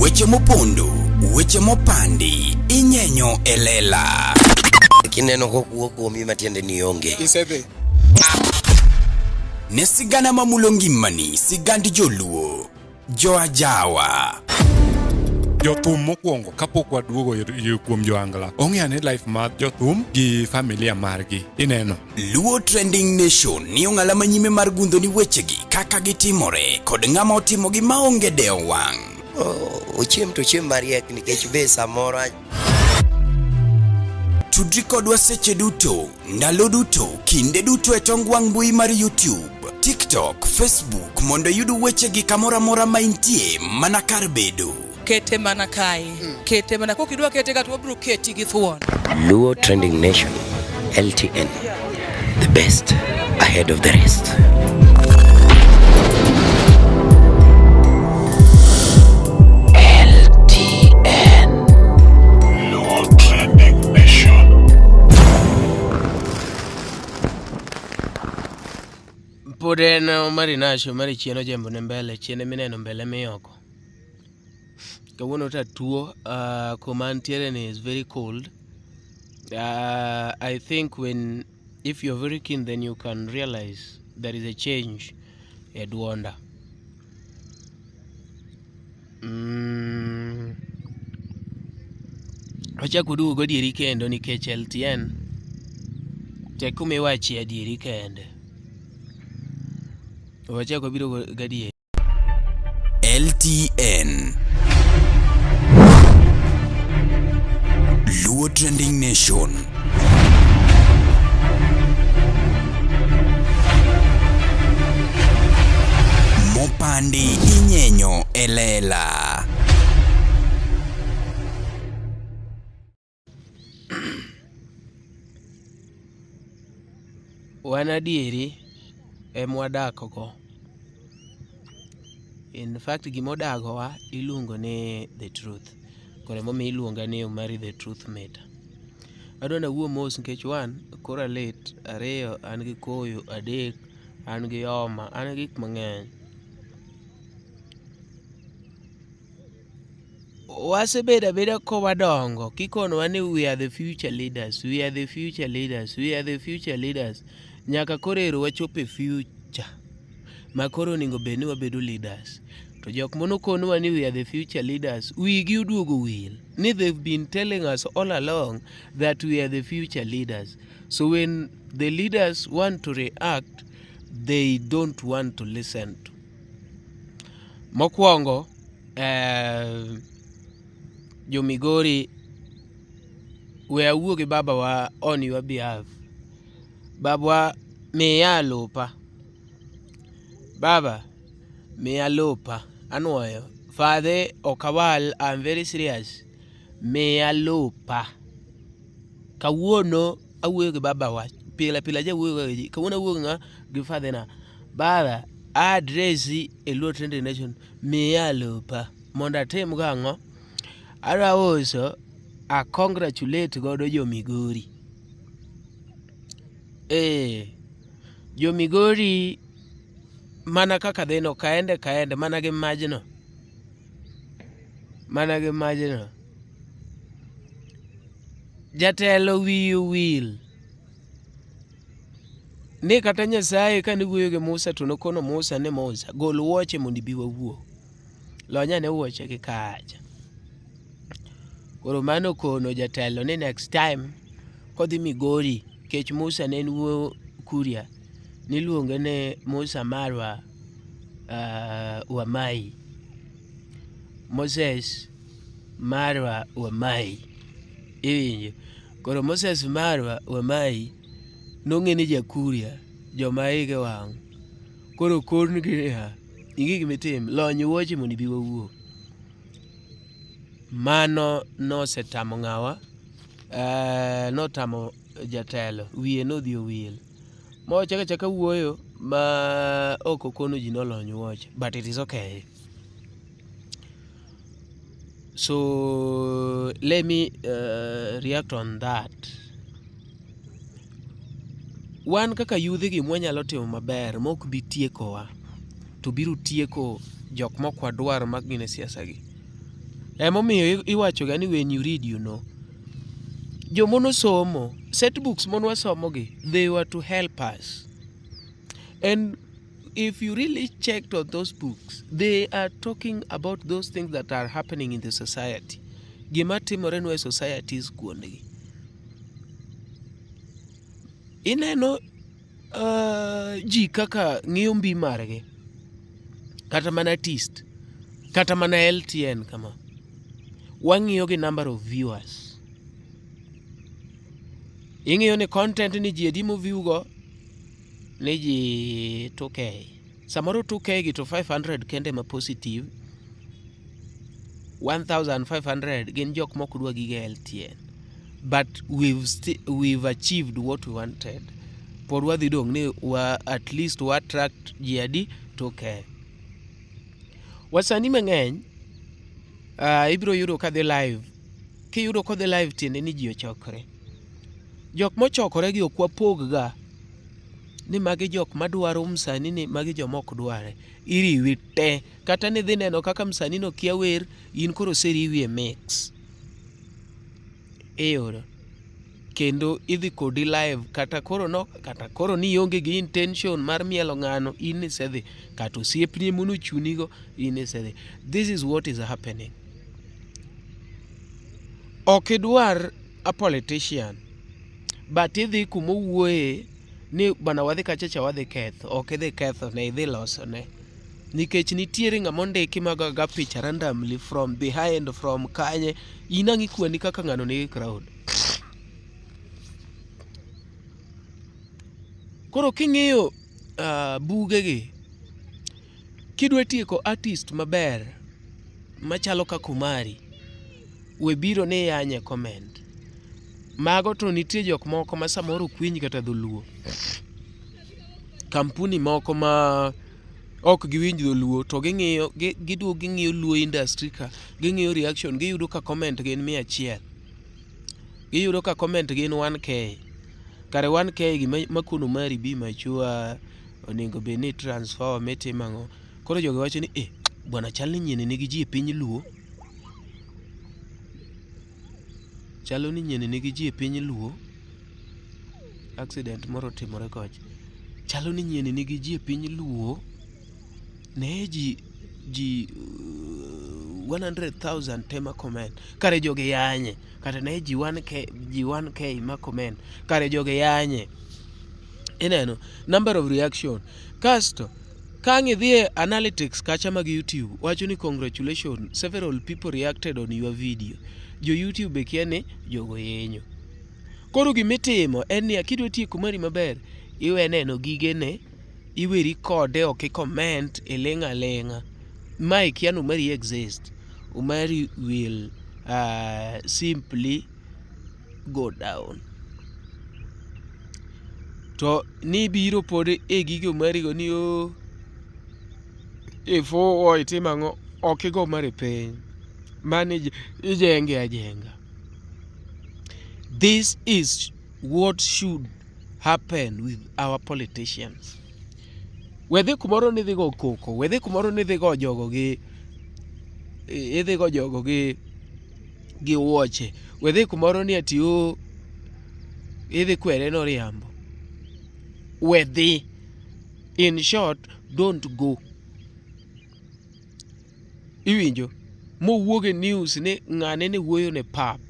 Weche mopondo, weche mopandi, inyenyo elela. Kineno kokuok kuomi matiende ni onge. Isebe. Ne sigana mamulo ngimani, sigand joluo, joajawa. Jothum mokwongo kapok waduogo kuom joangla. Ong'eane life mar jothum gi familia margi. Ineno. Luo Trending Nation ni ong'ala manyime mar gundo ni wechegi kaka gitimore kod ng'ama otimogi maonge deo wang'. Ochiem to chiem mariek nikech be samoro Tudri kodwa seche duto, ndalo duto, kinde duto e tong wang' mbui mar YouTube, TikTok, Facebook mondo yud wechegi kamora mora ma intie mana kar bedo. Kete mana kai. Kete mana kokidwa kete gatwa bro keti gi thuon. Luo Trending Nation, LTN, the best ahead of the rest. LTN, Luo Trending Nation. Podeno marinasho mari chieno jambo ne mbele, chiene mineno mbele miyoko. Kawuono ta tuo, kumantiere ni is very cold. I think if you're very keen, then you can realize there is a change at Duonda. Wachako duogo dieri kendo nikech LTN tekumi wachi adieri kende. Wachako biro gadieri. LTN, Luo Trending Nation. Mopandi inyenyo elela. Wanadieri emwadako. In fact, gimodagowa iluongo ni the truth. Kore momi iluonga ni umari the truth meter. Adona wuo mos nikech one, kora late, ariyo, an gi koyo, adek, an gi homa, an gi gik mang'eny. Wasebedo abeda kowadongo, kikonowa ni we are the future leaders, we are the future leaders, we are the future leaders. Nyaka korero wachope future. Makoro ningo beni wabedo leaders. To jok mono konowa ni we are the future leaders, wigi uduogo wil. Ni they've been telling us all along that we are the future leaders. So when the leaders want to react, they don't want to listen to. Mokwongo, Jomigori, we are wuogi baba wa on your behalf. Baba miya lopa. Baba miya lopa. Anwoyo. Father Okawal, I'm very serious. Miya lopa. Kawuono awuoyo gi baba wa. Pila ja wuoyo gi kawuono awuoyo nga gi father na. Baba address e Luo Trending Nation miya lopa. Mondo atim gang'o? Ara also a congratulate godo Jomigori. Jomigori mana kaka dheno kaende mana gi majno. Jatelo wiyo wil. Ni kata Nyasaye kane wuoyo gi Musa to nokono Musa ni Musa gol wuoche mondo ibi wawuo. Lonyane wuoche gi kacha. Koro mano kono jatelo ni next time kodhi Migori kech Musa ne wuo Kuria niluonge ne Musa Marwa Wamai. Moses Marwa Wamai. Iwinjo. Koro Moses Marwa Wamai nong'e ni jakuria joma ige wang'. Koro korn gi ha ingi gimitim lony wuoche mondo ibi wawuo. Mano nosetamo ng'awa, notamo jatelo, wiye nodhi owil. Mo chaka wuoyo ma oko kono ji nolony wuoche, but it is okay. So let me react on that. Wan kaka yudhi gi mwanyalo timo maber mok bi tiekowa, to biro tieko jok mokwa dwaro mag gine siasa gi. Emomiyo iwacho ga ni when you read you know. Jomono somo, set books monwa somo gi, they were to help us. And if you really checked on those books, they are talking about those things that are happening in the society. Gima timore nwa societies kuondgi. Ineno ji kaka ng'iyo mbi margi, kata mana tist, kata mana LTN kama. Wang'iyo gi number of viewers. Ing'iyo ni content ni ji edi mo view go ni ji 2K. Samoro 2K gi to 500 kende ma positive. 1,500 gin jok mok dwa gige LTN. But we've achieved what we wanted. Por wadhi dong ni at least we attract ji adi 2K. Wasani mang'eny ibiro yudo ka dhi live. Kiyudo ka dhi live tiende ni ji ochokore. Jok mochokore gi ok wapog ga ni magi jok madwaro msani ni magi jomok dware. Iriwi te. Kata ni dhi neno kaka msani no kia wer, in koro seriwi e mix. Eyoro. Kendo idhi kodi live kata koro ni onge gi intention mar mielo ng'ano, in isedhi. Kata osiepni mono chunigo, in isedhi. This is what is happening. Ok idwar a politician, but idhi kumo wuoye ni bana wadhi kachacha wadhi ketho. Ok idhi ketho ne, idhi loso ne. Nikech nitiere ng'ama ondiki magaga picha randomly from behind, from kanye, inang'i kwani kaka ng'ano nigi crowd. Koro king'iyo bugegi, kidwa tieko artist maber machalo ka Kumari, we biro ni yanye comment. Mago to nitie jok moko ma samoro kwiny kata dholuo. Kampuni moko ma ok giwinj dholuo to giduogo ging'iyo luo industry ka, ging'iyo reaction, giyudo ka comment gin 100. Giyudo ka comment gin 1K. Kare 1K gi makono mari bi machua onego be ni transfer metimango. Koro jogo wacho ni bwana chal ni nyene nigi ji e piny luo. Chalo ni nyene nigi ji e piny luo. Accident moro timore koch. Chalo ni nyene nigi ji e piny luo. Ne ji 100,000 tema comment. Kare joge yanye. Kata ne ji 1K ma comment. Kare joge yanye. Ineno number of reaction. Kasto kangi dhie analytics kacha mag YouTube, wacho ni congratulations, several people reacted on your video. Jo YouTube e kia ni jogo yenyo. Koro gimitimo en ni akidwa tieko mari maber, iwe neno gige ne, iwe record ok comment e lenga. Mai kia no mari exist. Umari will simply go down. To ni biro pod e gige mari go ni ifo itimango ok go mari piny. Mani ijenge ajenga. This is what should happen with our politicians. Wedhi kumoro ni dhigo koko, wedhi kumoro ni dhigo jogo gi idhigo jogo gi wuoche, wedhi kumoro ni ati idhi kwere no riambo. Wedhi, in short, don't go. Iwinjo, mo wuoge news ni ng'ane ni wuoyo ne pap.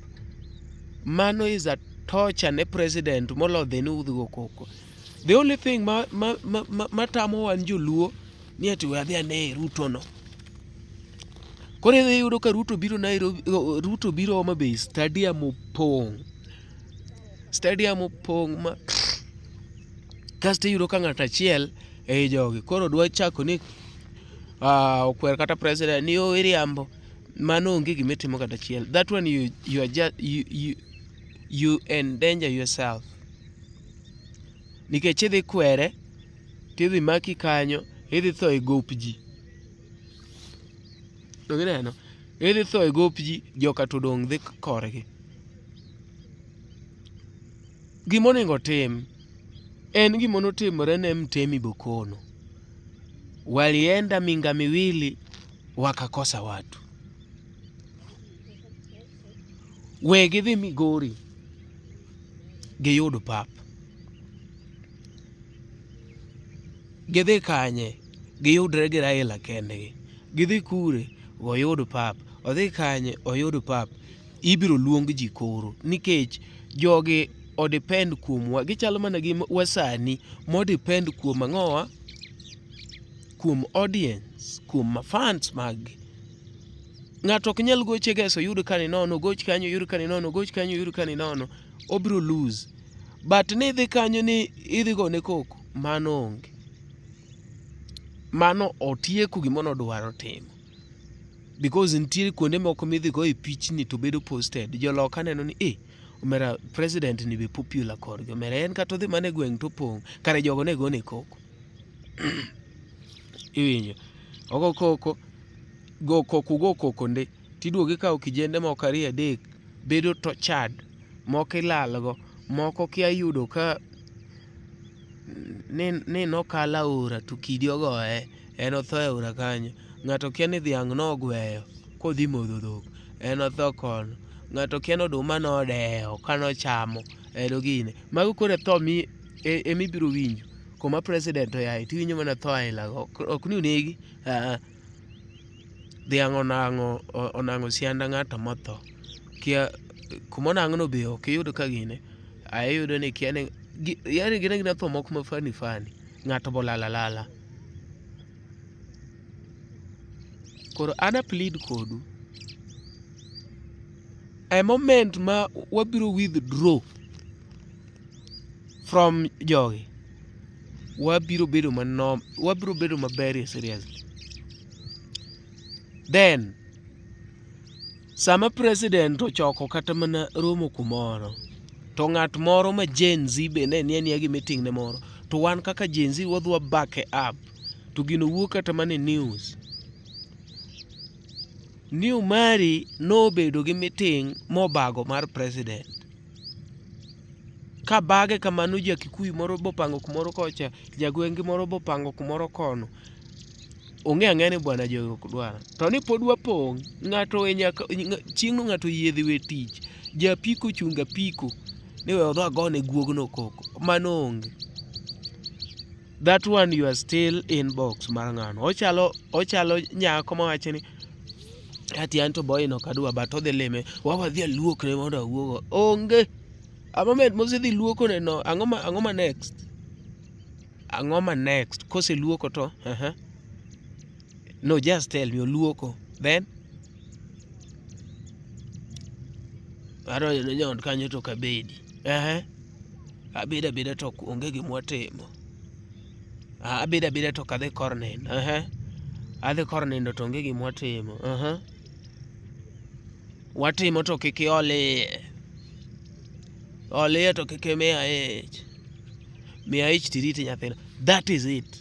Mano is a torture ne president molodhe ni udhigo koko. The only thing matamo wan joluo ni ati we adhi ane Ruto no. Koro idhi yudo ka Ruto biro Nairobi, Ruto biro Homa Bay, stadium opong ma kasto yudo ka ng'ato achiel ei jogi koro dwa chako ni okwer kata president ni iriambo. Mano onge gimitimo kata achiel. That one you endanger yourself. Nikech idhi kwere, tidhi maki kanyo, idhi tho e gop ji. Dogineno, idhi tho e gop ji, joka to dong' dhi korgi. Gimonego tim, en gimono timore ne Mtemi Bokono. Walienda minga miwili wakakosa watu. We gidhi Migori giyud pap, gidhi kanye giyudre gi Raila kendgi, gidhi kure goyud pap, odhi kanye oyud pap, ibiro luong ji koro nikech jogi odepend kuomwa. Gichalo mana gi wasani modepend kuom ang'owa, kuom audience, kuom fans maggi. Ng'ato ok nyal goche geso yud kani nono, goch kanyo yud kani nono, goch kanyo yud kani nono, obiro lose. But ni idhi kanyo ni idhi gone koko, mano onge. Mano otieko gima nodwaro timo. Because nitiere kuonde moko midhi go e pichni to bedo posted. Joloka neno ni omera president ni be popular korgi, omera en kata odhi mana e gweng' to pong', kare jogo ne gone koko. Iwinjo? Ogo koko, go koko nde, tiduogo ikawo kijende moko 2-3, bedo to chad, moko ilalgo, moko kia yudo ka ni nokalo aora to kidi ogoye, en otho e aora kanyo. Ng'ato kia ni dhiang' nogweyo kodhi modho dhok, en otho kono. Ng'ato kia ni oduma nodewo kanochamo, gine. Mago koro tho emibiro winjo. Kuma president oyaye tiwinjo mana tho ailago, ok ni onegi. Dhiang' onang'o sianda ng'ato motho. Kia kuma onang'no be ok iyud ka gine. Iyudo ni kia ni yani gina tho moko ma fani, ng'ato bolalala. Koro ana plead kodu, a moment ma wabiro withdraw from jogi, wabiro bedo maber seriously. Then sama president ochoko kata mana romo kumoro, to ng'at moro ma Gen Z be ne nie gi meeting ne moro, to wan kaka Gen Z wadhwa back up, to gino wuok kata mana news. New Mari nobedo gi meeting mobago mar president. Ka bage kamano ja Kikuyu moro bopango kumoro kocha, jagwengi moro bopango kumoro kono. Onge ang'eni bwana jogo kudwara. To ni pod wapong', ng'ato chieng'no ng'ato yiedhi we tich, japiko chunga piko, ni we odho agone guogno koko. Mano onge. That one you are still in box mar ng'ano. Ochalo nyako mawacho ni ati anto boy no kadwa but odhi lime, wadhi aluokne mondo awuogo. Onge. A moment mosedhi luoko ne no, ang'o ma next? Ang'o ma next? Kose luoko to? No, just tell me, oluoko. Then? Aro ne jon kanyo to kabedi. Abeda to onge gimwatimo. Abeda to kadhi kor nindo. Adhi kor nindo to onge gimwatimo. Watimo to kiki ole to kiki miya ich tiriti nyathina. That is it.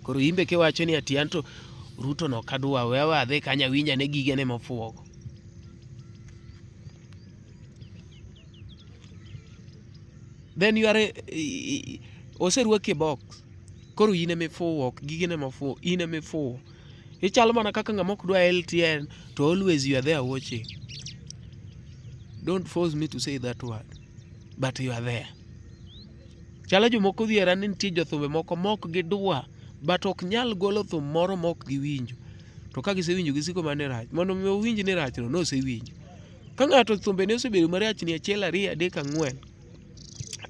Koro imbe kiwacho ni ati anto Ruto no kadwa, wewe adhi kanya winja ne gige ne mofuogo. Then you are oseruaki box. Koro ine mifuo, gige ne mofuo, ine mifuo. Ichalo mana kaka ng'ama ok dwa LTN, to always you are there watching. Don't force me to say that word, but you are there. Chalo jomoko dhiera ni nitie jothumbe moko mok gidwa, but ok nyal golo thum moro mok giwinjo. To ka gisewinjo gisiko mane rach, mondo mi owinj ni rach no osewinjo. Ka ng'ato thumbe ne osebedo marach ni 1, 2, 3, 4,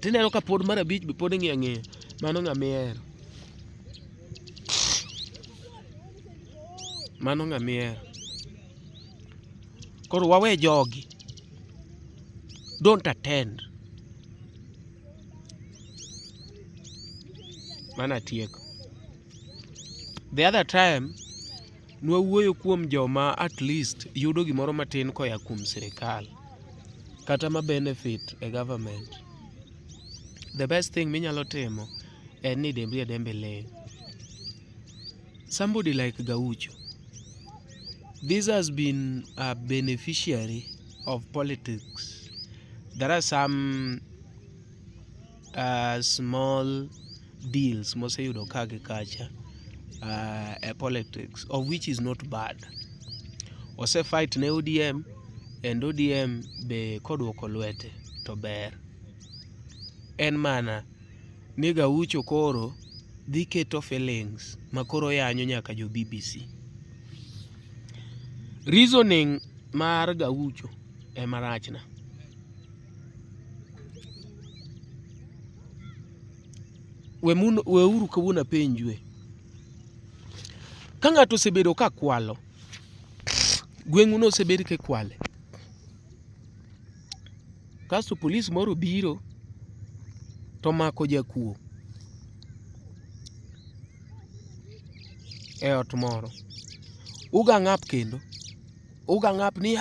tineno ka pod mar 5 be pod ng'iya, mano ng'amiero. Mano ng'amiero. Koro wawe jogi. Don't attend. Mana tieko. The other time, nwawuoyo kuom joma at least yudo gimoro matin koya kuom sirikal. Kata ma benefit a government. The best thing minyalo timo en ni dembe le. Somebody like Gaucho. This has been a beneficiary of politics. There are some small deals moseyudo kage kacha, politics, of which is not bad. Ose fight ne ODM, and ODM be kodwoko lwete to ber. En mana ni Gaucho koro dhi keto feelings makoro yanyo nyaka jo BBC. Reasoning mar Gaucho e marachna. Weuru kawuono penjue. Ka ng'ato osebedo ka kwalo, gweng'u no osebedo ka kwale, kasto polis moro biro to mako jakuo e ot moro, uga ng'ap kendo, uga ng'ap ni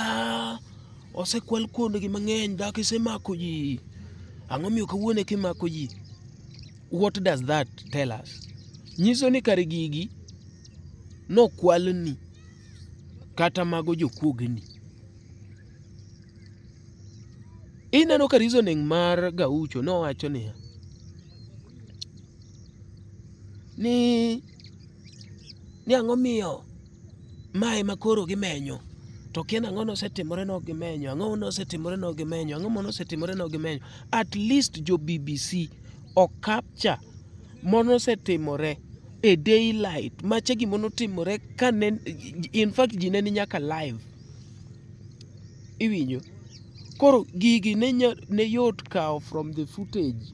osekwal kuondegi mang'eny, dak isemako ji, ang'o miyo kawuono kimako ji? What does that tell us? Nyiso ni kare gigi no kwalni kata mago jokuogni. Ineno ka reasoning mar Gaucho nowacho niya, ni ang'o miyo mae makoro gimenyo, to kien ang'o nosetimore no gimenyo, ang'o nosetimore no gimenyo, ang'o nosetimore no gimenyo. At least jo BBC o capture monosetimore e daylight, mache gimonotimore ka in fact ji neni nyaka live. Iwinjo? Koro gigi ne yot kao from the footage.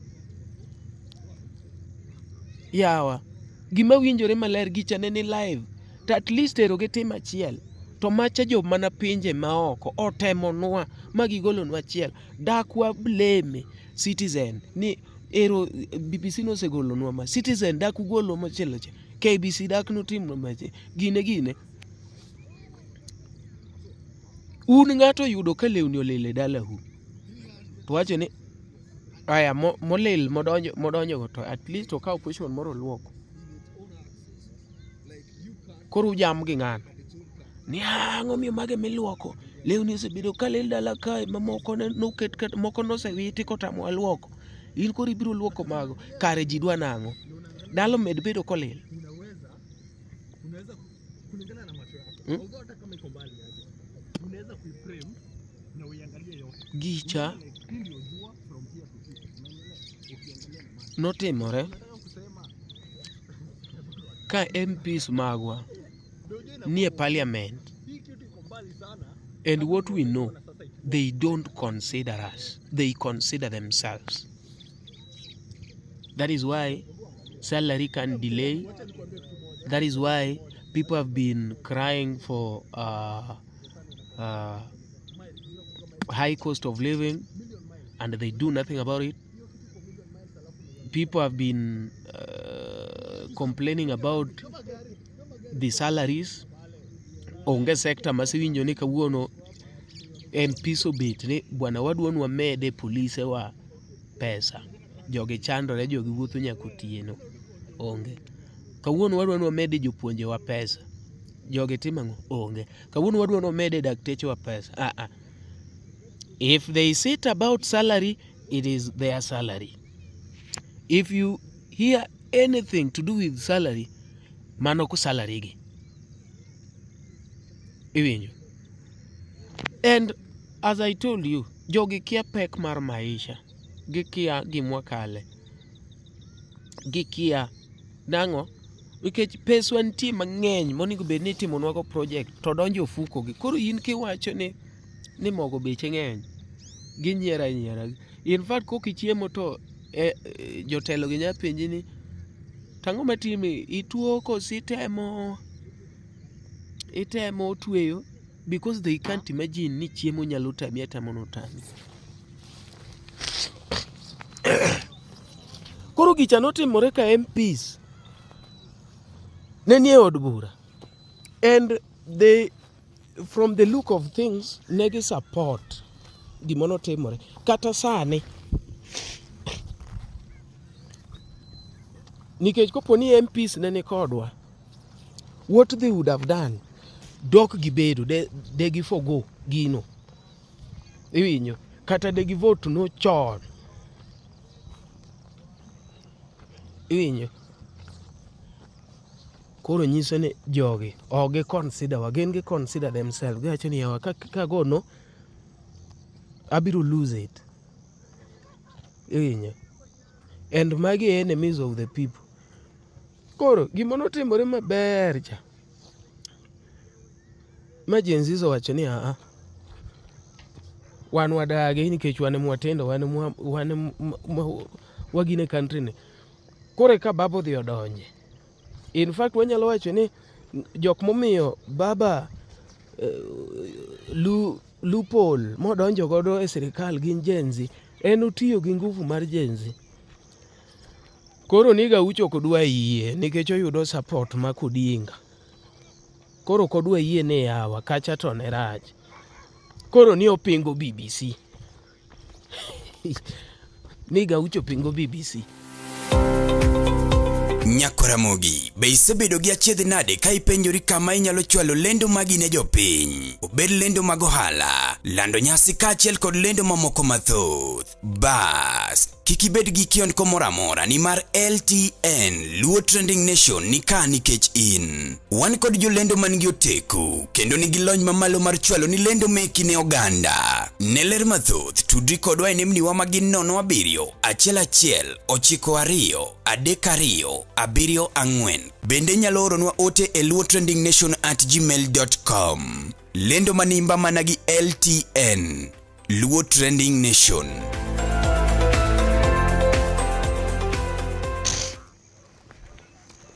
Yawa, gima winjore maler gicha ne ni live, to at least ero gi tim achiel, to macha jo mana pinje maoko otemonwa magigolonwa achiel. Dakwa blame Citizen ni ero BBC no segolonwa ma, Citizen dak ugolo machielo cha, KBC dak notimno mache, gine. Un ng'ato yudo ka lewni olil e dalahu, to wacho ni aya molil modonjo go to at least okaw position moro luoko. Koro ujam gi ng'ano ni ang'o miyo mage miluoko, lewni osebedo ka lil dala kae, mamoko noket kat moko nosewiti kotamo luoko, in koro ibiro luoko mago. Kare ji dwa nang'o? Dalo med bedo kolil. Gicha notimore ka MPs magwa nie parliament, and what we know, they don't consider us, they consider themselves. That is why salary can delay. That is why people have been crying for high cost of living, and they do nothing about it. People have been complaining about the salaries. Onge sector masiwinjo ni kawuono MPs obet ni bwana wadwonwa mede polise wa pesa, jogi chandore, jogi wuotho nyaka otieno. Onge. Kawuono wadwonwa mede jopuonje wa pesa, jogi timo ang'o? Onge. Kawuono wadwonwa mede dakteche wa pesa. If they sit about salary, it is their salary. If you hear anything to do with salary, mano ko salary gi. Iwinjo? And as I told you, jogi kia pek mar maisha, gikia gimwa kale, gikia nang'o, nikech peswa nitie mang'eny monego bed ni timonwago project to donjo ofuko gi. Koro in kiwacho ni mogo beche ng'eny, ginyiera. In fact kokichiemo to jotelo gi nya penji ni tang'o matimi, ituo kosi itemo tweyo, because they can't imagine ni chiemo nyalo tami ata mono tami. Koro gicha notimore ka MPs ne nie od bura, and they, from the look of things, negi support gimono timore. Kata sani, nikech kopo ni MPs ne ni kodwa, what they would have done, dok gibedo, de gifogo gino. Iwinjo? Kata de givote no chon. Iwinjo? koro nyiso ni jogi ok gi consider wa, gin gi consider themselves, giwacho ni yawa ka gono abiro lose it. Iwinjo? And magi enemies of the people. Koro gima notimore maber cha, ma Gen Z owacho ni wan wadagi nikech wan mwatindo, wan wagine country ni. Koro ka baba odhi odonje. In fact wanyalo wacho ni jok momiyo baba loophole modonjo godo e sirikal gin Gen Z. En otiyo gi nguvu mar Gen Z. Koro ni Gaucho ok odwa yie nikech oyudo support ma Odinga. Koro ok odwa yie ne yawa kacha to ne rach. Koro ni opingo BBC. Ni Gaucho pingo BBC. Nyakораmogi, be isebedo gi achiedh nade ka ipenjori kama inyalo chwalo lendo magi ne jopiny? Obed lendo mag ohala, lando nyasi kaachiel kod lendo mamoko mathoth. Bas, kik ibed gi kionko moro amora nimar LTN Luo Trending Nation ni ka nikech in. Wan kod jolendo man gi oteku kendo nigi lony mamalo mar chwalo ni lendo meki ne oganda. Ne ler mathoth, tudri kodwa e nembniwa magin 07 11 92 32 74. Bende nyalo oronwa ote e luotrendingnation@gmail.com. Lendo manimba mana gi LTN Luo Trending Nation.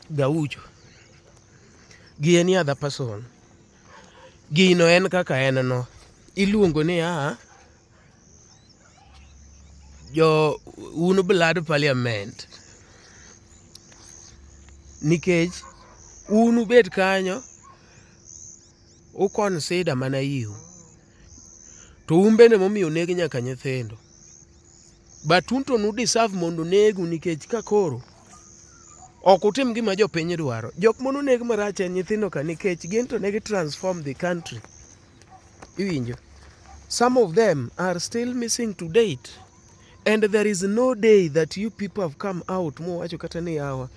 Gaucho gi any other person, gino en kaka en no, iluongo ni jo un blood parliament, nikech un ubet kanyo consider mana you, to un bende momiyo negi nyaka nyithindo, but un to nu deserve mondo negu nikech ka koro ok utim gima jopiny dwaro. Jok mono neg marach en nyithindo ka, nikech gin to negi transform the country. Iwinjo? Some of them are still missing to date, and there is no day that you people have come out mo wacho kata ni yawa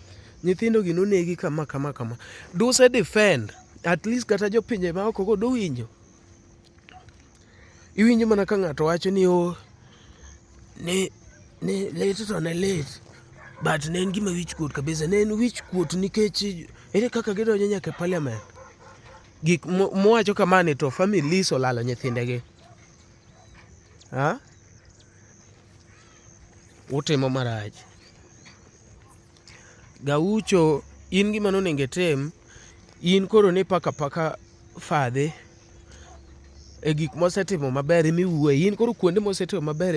nyithindo gi nonegi kama. Do se defend at least kata jopinje ma oko go do winjo. Iwinjo mana ka ng'ato wacho ni ne late to ne late, but ne en gima wich kuot kabisa. Ne en wich kuot nikech ere kaka gidonjo nyaka parliament. Gik mowacho kamani to families olalo nyithindegi. Utimo marach. Gaucho, in gima nonenge tem, in koro ni paka fadhe e gik mosetimo maber emiwuoye. In koro kuonde mosetimo maber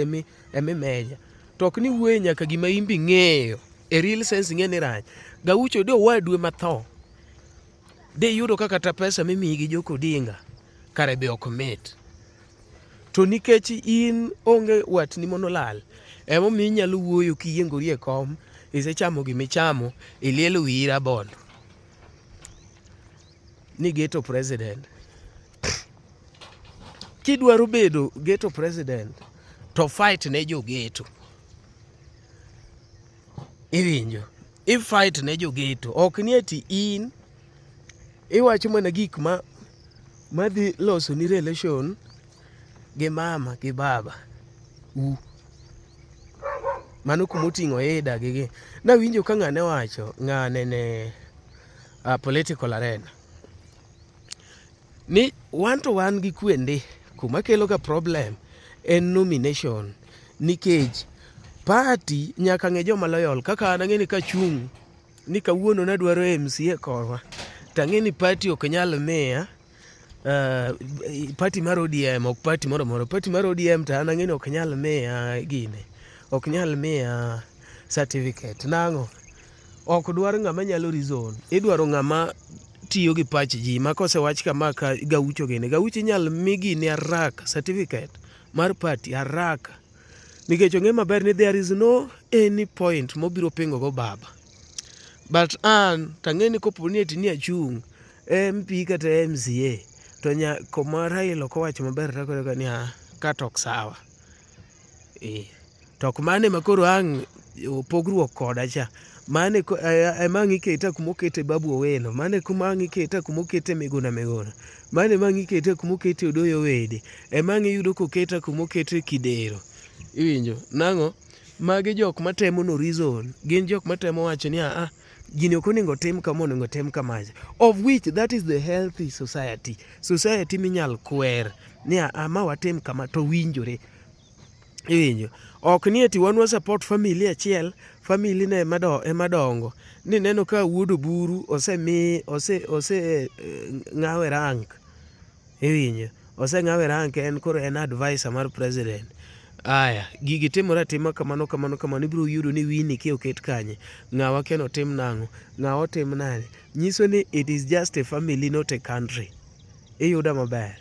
emimeja. To ok ni wuoye nyaka gima imbi ng'eyo e real sense ng'e ni rach. Gaucho de owadwe matho, de yudo kaka ta pesa mimiyi gi Joko Odinga kare be ok mit. To nikech in onge watni monolal, emomiyo inyalo wuoyo kiyiengori e kom, isechamo gimichamo, ilielo wiyi rabondo ni geto president. Kidwaro bedo geto president to fight ne jo geto. Iwinjo? Fight ne jo geto. Ok ni ati in iwacho mana gik madhi loso ni relation gi mama gi baba. Mano kumoting'o ida gi. Nawinjo ka ng'ane wacho, ng'ane ne political arena, ni one to one gi kwende kuma kelo ka problem en nomination, nikech party nyaka ng'e joma loyal. Kaka an ang'eni ka chung' ni kawuono nadwaro MCA korwa, tang'e ni party ok nyal miya party mar ODM, ok party moro moro. Party mar ODM to an ang'eni ok nyal miya gine, ok nyal miya certificate. Nang'o? Ok dwar ng'ama nyalo reason, idwaro ng'ama tiyo gi pach ji. Ma kosewach kama ka Gaucho gini, Gaucho inyal mi gini haraka certificate mar party haraka, nikech ong'e maber ni there is no any point mobiro pingo go baba. But an tang'eni kopo ni eti ni achung' MP kata MCA, to koma Raila kowacho maber takore ni katok sawa. Tok mane makoro ang' pogruok koda cha. mane mangi keta kumokete Babu Owino, mane kumangi keta kumokete Miguna Miguna, mane mangi keta kumokete Odoyo Wede, mangi yudo koketa kumokete Kidero. Iwinjo nang'o? Magi jok matemo no reason, gin jok matemo wacho ni gini ok onego tim kama, onego tim kama, of which that is the healthy society minyal kwer ni ma watim kama to winjore. Iwinjo ok ni ati wan support family achiel, family ne emadongo ni neno ka wuodo buru ose ng'awe rank. Iwinjo ose ng'awe rank, en koro en advisor mar president. Aya, gigi timore atima kamano ibiro yudo ni wini ki oket kanye, ng'awa keno tim nang'o, ng'awa tim nade. Nyiso ni it is just a family, not a country. Iyuda maber.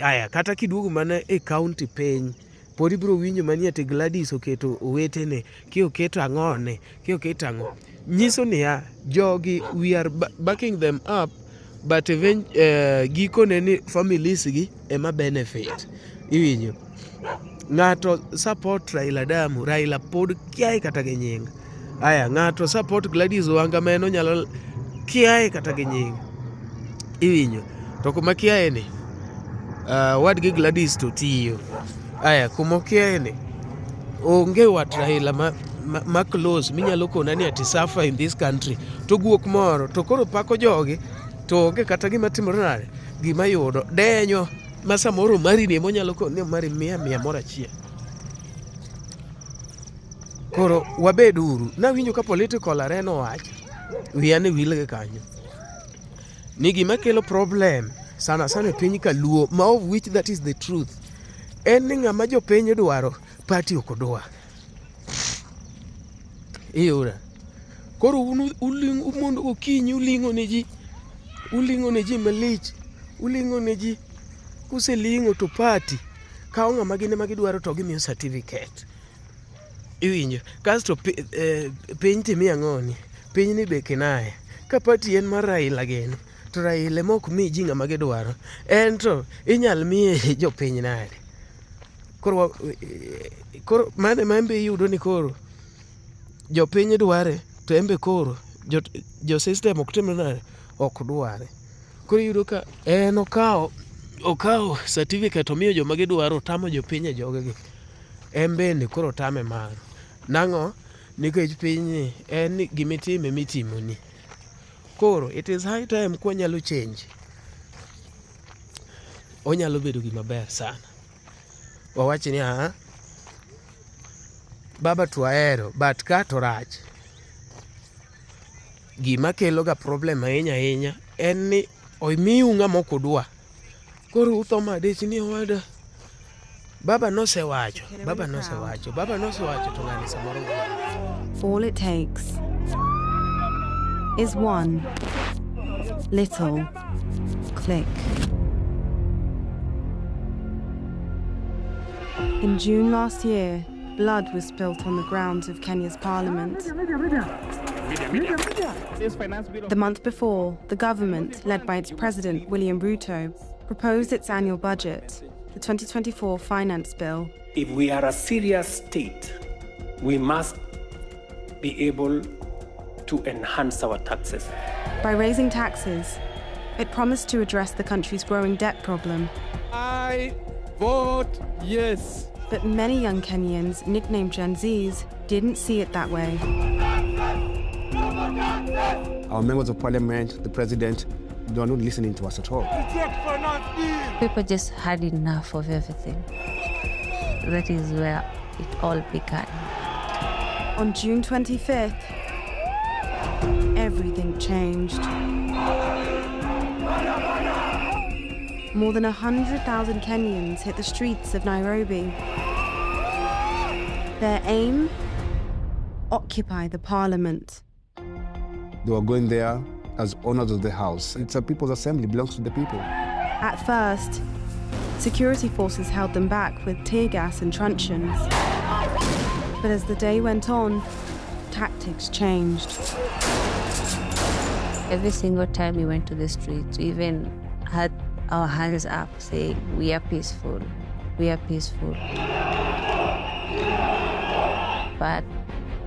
Aya, kata kiduogo mana e county piny, pod ibiro winjo mani ati Gladys oketo owetene, ki oketo ang'one, ki oketo ang'o. Nyiso ni jogi we are backing them up, but gikone ni families gi ema benefit. Iwinjo ng'ato support Raila Damu, Raila pod kiae kata gi nying. Aya, ng'ato support Gladys Wanga meno nyalo kiae kata gi nying. Iwinjo to kuma kiae ni wadgi Gladys to tiyo. Aya, kuma kiae ni onge wat Raila ma close minyalo kona ni ati suffer in this country, to guok moro to koro pako jogi to onge kata gima timore nade, gima yudo denyo ma samoro mari ne monyalo koni mari mia moro achiel. Koro wabed uru. Nawinjo ka political arena wacho wiya ne wilge kanyo ni gima kelo problem sana e piny kaluo, ma of which that is the truth, en ni ng'ama jopiny dwaro party ok odwa. Iyura koro mondo okinyi uling'o ne ji malich, uling'o ne ji. Kuseling'o to party kao ng'ama gine magidwaro to gimiyo certificate. Iwinjo kasto piny timi ang'oni, piny ni be kinaye ka party en mar Raila geno, to Raila mok mi ji ng'ama gidwaro, en to inyal miye jopiny nade. Koro mane embe yudo ni koro jopiny dware to embe koro jo system ok timre nade, ok dware. Koro yudo ka en okawo certificate omiyo joma gidwaro, tamo jopiny e jogegi, en bende koro tame maro. Nang'o? Nikech piny en gimitime mitimoni. Koro it is high time kwa nyalo change. Onyalo bedo gima ber sana. Wawachi ni baba twahero but ka to rach. Gima kelo ga problem ahinya en ni oimiu ng'ama ok odwa. Koro utho madich ni owada. Baba nosewacho to ng'ani samoro. All it takes is one little click. In June last year, blood was spilt on the grounds of Kenya's parliament. The month before, the government, led by its president, William Ruto, proposed its annual budget, the 2024 finance bill. If we are a serious state, we must be able to enhance our taxes. By raising taxes, it promised to address the country's growing debt problem. I vote yes. But many young Kenyans, nicknamed Gen Zs, didn't see it that way. Our members of parliament, the president, they are not listening to us at all. People just had enough of everything. That is where it all began. On June 25th, everything changed. More than 100,000 Kenyans hit the streets of Nairobi. Their aim? Occupy the parliament. They were going there as owners of the house. It's a people's assembly, belongs to the people. At first, security forces held them back with tear gas and truncheons. But as the day went on, tactics changed. Every single time we went to the streets, we even had our hands up saying, we are peaceful, we are peaceful. But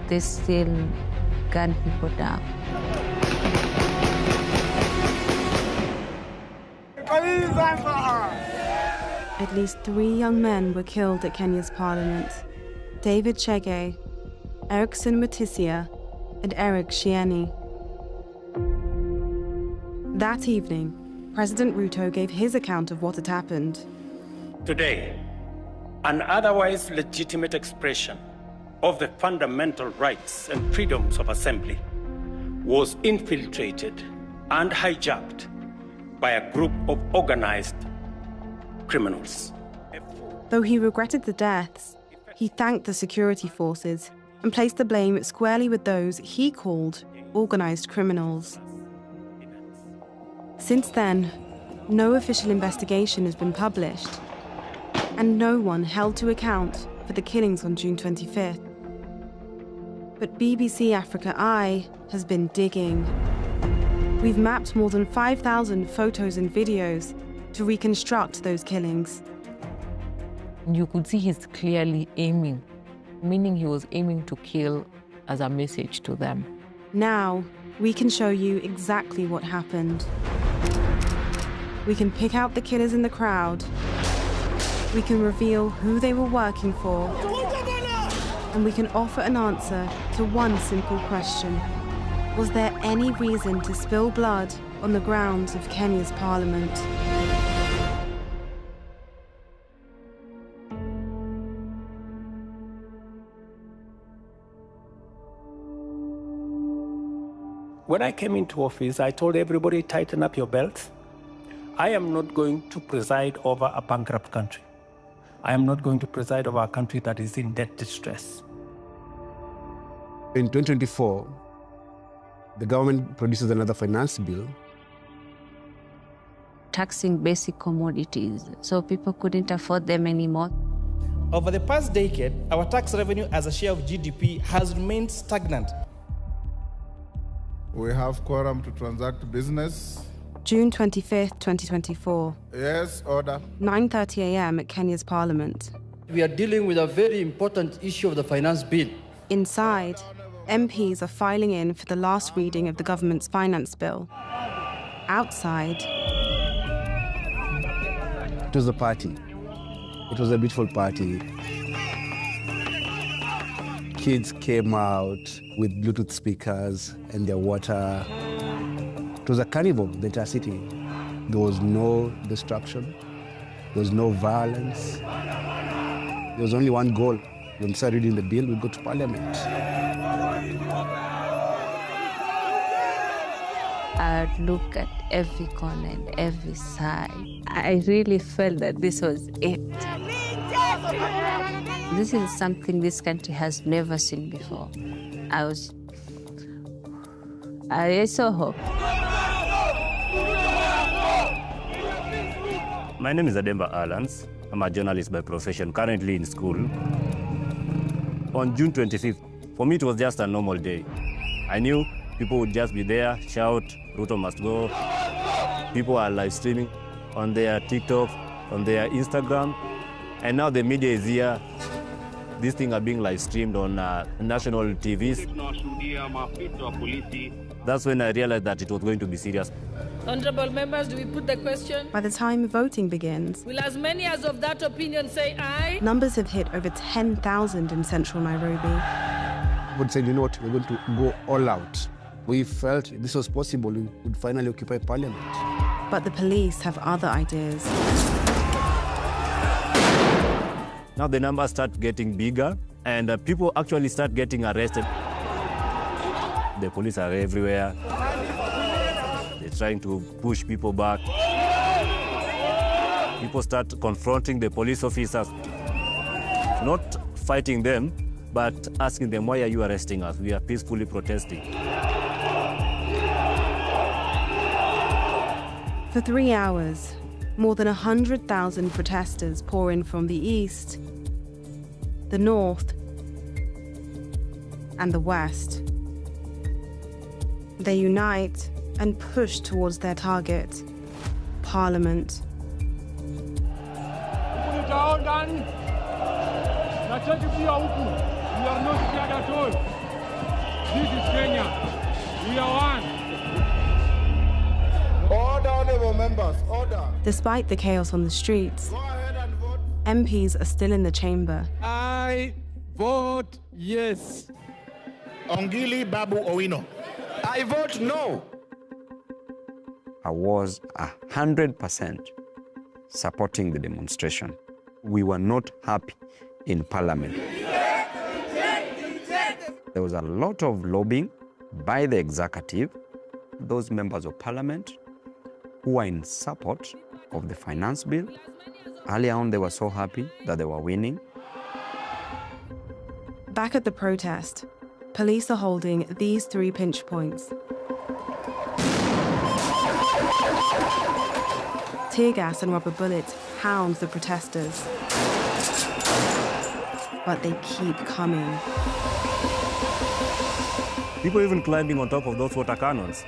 they still gun people down. At least 3 young men were killed at Kenya's parliament: David Chege, Erickson Mutisia, and Eric Shieni. That evening, President Ruto gave his account of what had happened. Today, an otherwise legitimate expression of the fundamental rights and freedoms of assembly was infiltrated and hijacked by a group of organized criminals. Though he regretted the deaths, he thanked the security forces and placed the blame squarely with those he called organized criminals. Since then, no official investigation has been published, and no one held to account for the killings on June 25th. But BBC Africa Eye has been digging. We've mapped more than 5,000 photos and videos to reconstruct those killings. You could see he's clearly aiming, meaning he was aiming to kill as a message to them. Now, we can show you exactly what happened. We can pick out the killers in the crowd. We can reveal who they were working for. And we can offer an answer to one simple question. Was there any reason to spill blood on the grounds of Kenya's parliament? When I came into office, I told everybody, tighten up your belts. I am not going to preside over a bankrupt country. I am not going to preside over a country that is in debt distress. In 2024, the government produces another finance bill. Taxing basic commodities, so people couldn't afford them anymore. Over the past decade, our tax revenue as a share of GDP has remained stagnant. We have quorum to transact business. June 25th, 2024. Yes, order. 9:30 a.m. at Kenya's parliament. We are dealing with a very important issue of the finance bill. Inside, MPs are filing in for the last reading of the government's finance bill. Outside, It was a party. It was a beautiful party. Kids came out with Bluetooth speakers and their water. It was a carnival, the entire city. There was no destruction. There was no violence. There was only one goal. When we started reading the bill, we'd go to parliament. I'd look at every corner and every side. I really felt that this was it. This is something this country has never seen before. I saw hope. My name is Ademba Alans. I'm a journalist by profession, currently in school. On June 25th, for me it was just a normal day. I knew people would just be there, shout, Ruto must go. People are live streaming on their TikTok, on their Instagram. And now the media is here. These things are being live streamed on national TVs. That's when I realized that it was going to be serious. Honorable members, do we put the question? by the time voting begins, Will as many as of that opinion say aye? numbers have hit over 10,000 in central Nairobi. People said, you know what, we're going to go all out. We felt if this was possible, we would finally occupy parliament. But the police have other ideas. Now the numbers start getting bigger and people actually start getting arrested. The police are everywhere. They're trying to push people back. People start confronting the police officers, not fighting them, but asking them, why are you arresting us? We are peacefully protesting. For 3 hours, more than 100,000 protesters pour in from the east, the north, and the west. They unite and push towards their target, Parliament. This is Kenya. We are one. Order, honorable members, order. Despite the chaos on the streets, MPs are still in the chamber. I vote yes. Ongili Babu Owino. I vote no. I was 100% supporting the demonstration. We were not happy in Parliament. There was a lot of lobbying by the executive, those members of Parliament who are in support of the finance bill. Earlier on, they were so happy that they were winning. Back at the protest, police are holding these 3 pinch points. Tear gas and rubber bullets hound the protesters. But they keep coming. People even climbing on top of those water cannons.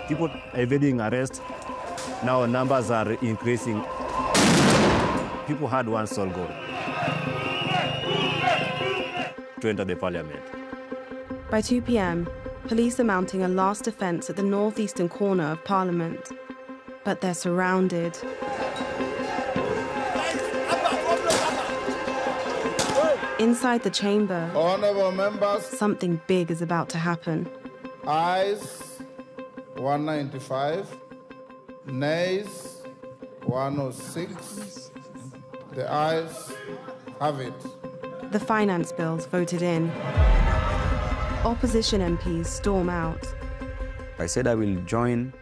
People evading arrest. Now numbers are increasing. People had one sole goal: to enter the parliament. By 2 p.m., police are mounting a last defense at the northeastern corner of Parliament. But they're surrounded. Inside the chamber, Honorable members, something big is about to happen. ayes 195, nays 106. The ayes have it. The finance bills voted in. Opposition MPs storm out. I said I will join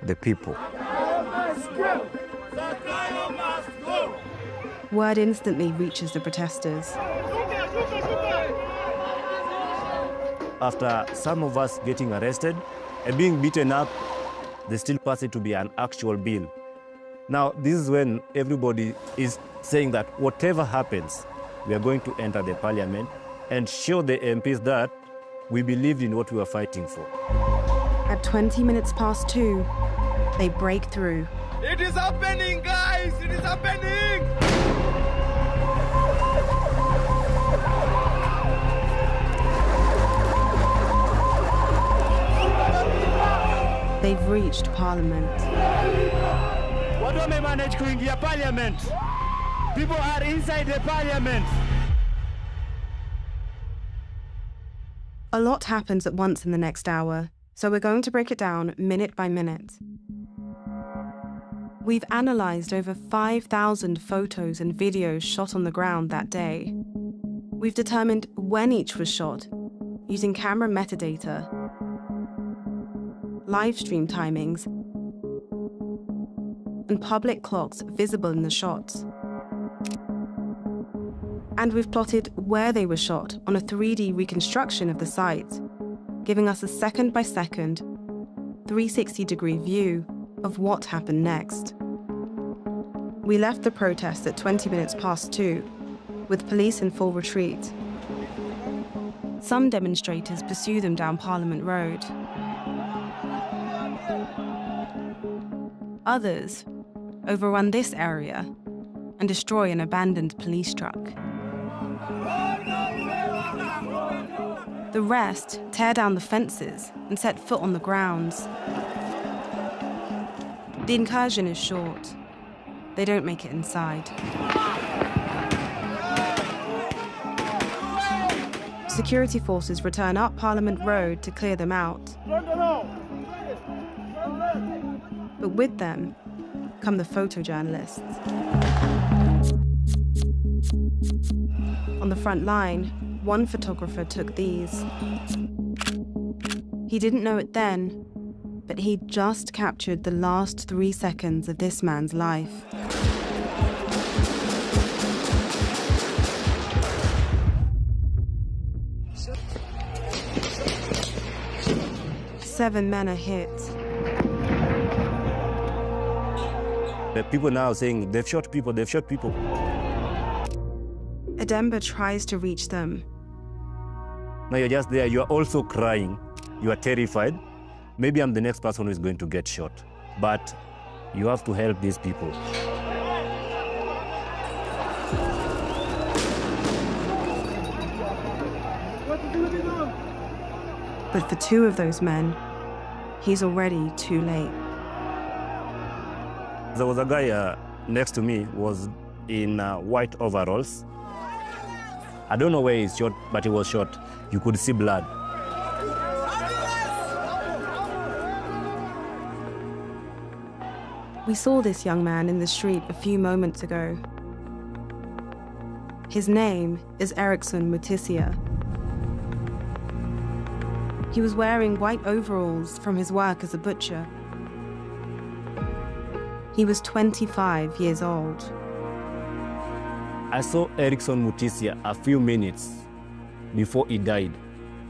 the people. Word instantly reaches the protesters. After some of us getting arrested and being beaten up, they still pass it to be an actual bill. Now, this is when everybody is saying that whatever happens, we are going to enter the parliament and show the MPs that we believed in what we were fighting for. At 20 minutes past 2, they break through. It is happening, guys! It is happening! They've reached Parliament. What do we manage to ingia parliament? People are inside the parliament. A lot happens at once in the next hour, so we're going to break it down minute by minute. We've analysed over 5,000 photos and videos shot on the ground that day. We've determined when each was shot, using camera metadata, live stream timings, and public clocks visible in the shots. And we've plotted where they were shot on a 3D reconstruction of the site, giving us a second-by-second, 360-degree view of what happened next. We left the protest at 20 minutes past 2, with police in full retreat. Some demonstrators pursue them down Parliament Road. Others overrun this area and destroy an abandoned police truck. The rest tear down the fences and set foot on the grounds. The incursion is short. They don't make it inside. Security forces return up Parliament Road to clear them out. But with them come the photojournalists. On the front line, one photographer took these. He didn't know it then, but he'd just captured the last 3 seconds of this man's life. Seven men are hit. The people now saying, they've shot people, they've shot people. Edemba tries to reach them. Now you're just there, you're also crying, you are terrified. Maybe I'm the next person who is going to get shot, but you have to help these people. But for two of those men, he's already too late. There was a guy next to me was in white overalls. I don't know where he's shot, but he was shot. You could see blood. We saw this young man in the street a few moments ago. His name is Erickson Mutisia. He was wearing white overalls from his work as a butcher. He was 25 years old. I saw Erickson Mutisia a few minutes before he died.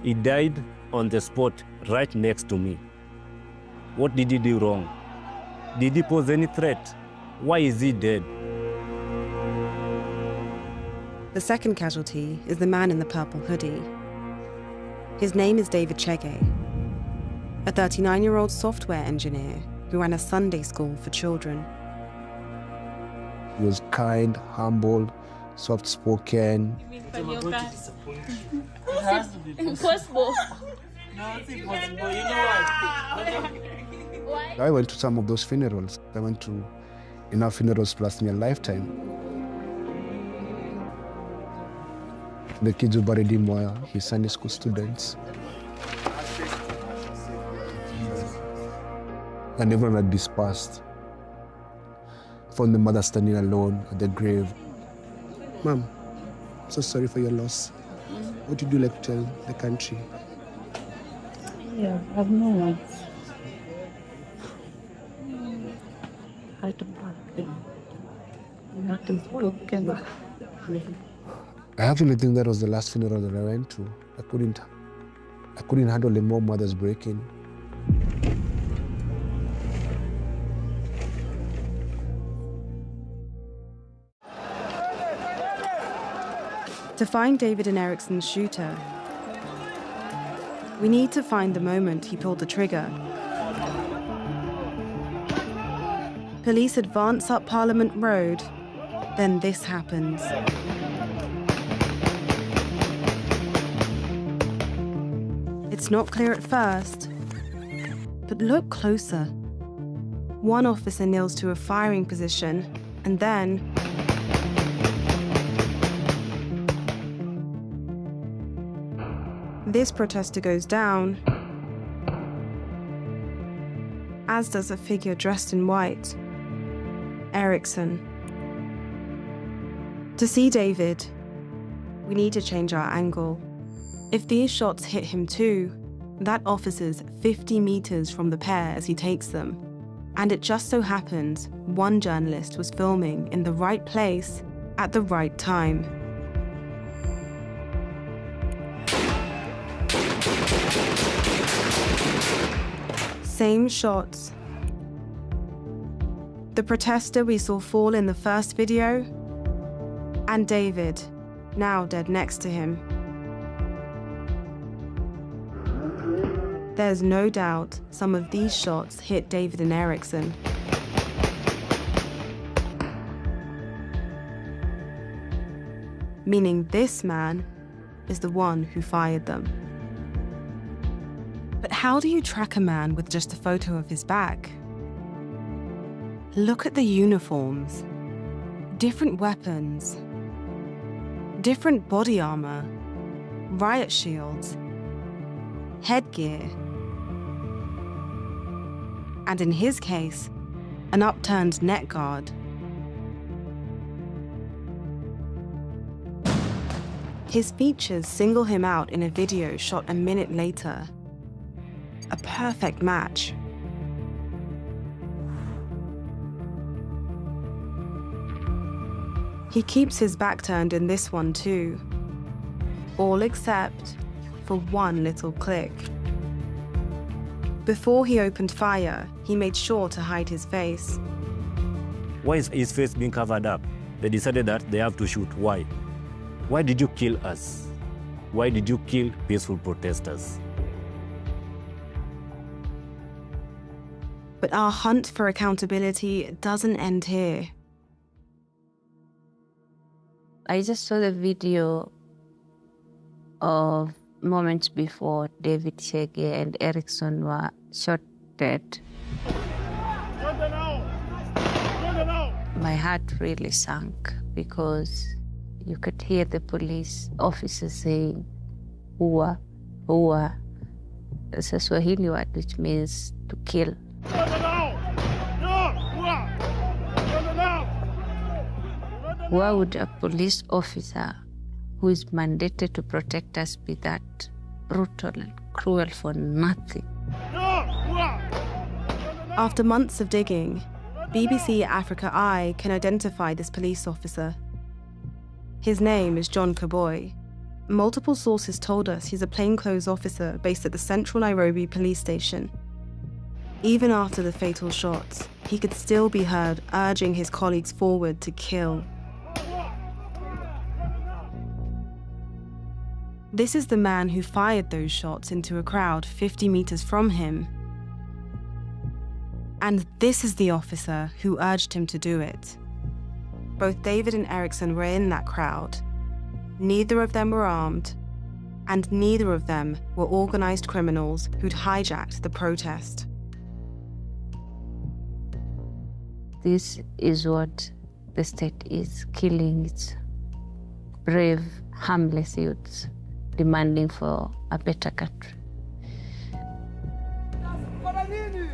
He died on the spot right next to me. What did he do wrong? Did he pose any threat? Why is he dead? The second casualty is the man in the purple hoodie. His name is David Chege, a 39-year-old software engineer who ran a Sunday school for children. He was kind, humble, soft-spoken. Impossible. I went to some of those funerals. I went to enough funerals to last me a lifetime. The kids who buried him were his Sunday school students. And everyone had dispersed. Found the mother standing alone at the grave. Mom, I'm so sorry for your loss. What did you like to tell the country? Yeah, I have no words. I don't know. Nothing spoken. I actually think that was the last funeral that I went to. I couldn't handle the more mothers breaking. To find David and Erickson's shooter, we need to find the moment he pulled the trigger. Police advance up Parliament Road, then this happens. It's not clear at first, but look closer. One officer kneels to a firing position, and then this protester goes down, as does a figure dressed in white, Erickson. To see David, we need to change our angle. If these shots hit him too, that officer's 50 meters from the pair as he takes them. And it just so happens one journalist was filming in the right place at the right time. Same shots. The protester we saw fall in the first video, and David, now dead next to him. There's no doubt some of these shots hit David and Erickson. Meaning this man is the one who fired them. But how do you track a man with just a photo of his back? Look at the uniforms. Different weapons. Different body armor. Riot shields. Headgear. And in his case, an upturned neck guard. His features single him out in a video shot a minute later. A perfect match. He keeps his back turned in this one too. All except for one little click. Before he opened fire, he made sure to hide his face. Why is his face being covered up? They decided that they have to shoot. Why? Why did you kill us? Why did you kill peaceful protesters? But our hunt for accountability doesn't end here. I just saw the video of moments before David Chege and Erickson were shot dead, my heart really sunk because you could hear the police officers saying, "Ua, ua." It's a Swahili word which means to kill. Why would a police officer who is mandated to protect us be that brutal and cruel for nothing? After months of digging, BBC Africa Eye can identify this police officer. His name is John Kaboi. Multiple sources told us he's a plainclothes officer based at the Central Nairobi police station. Even after the fatal shots, he could still be heard urging his colleagues forward to kill. This is the man who fired those shots into a crowd 50 meters from him. And this is the officer who urged him to do it. Both David and Erickson were in that crowd. Neither of them were armed, and neither of them were organized criminals who'd hijacked the protest. This is what the state is, killing its brave, harmless youths, demanding for a better country.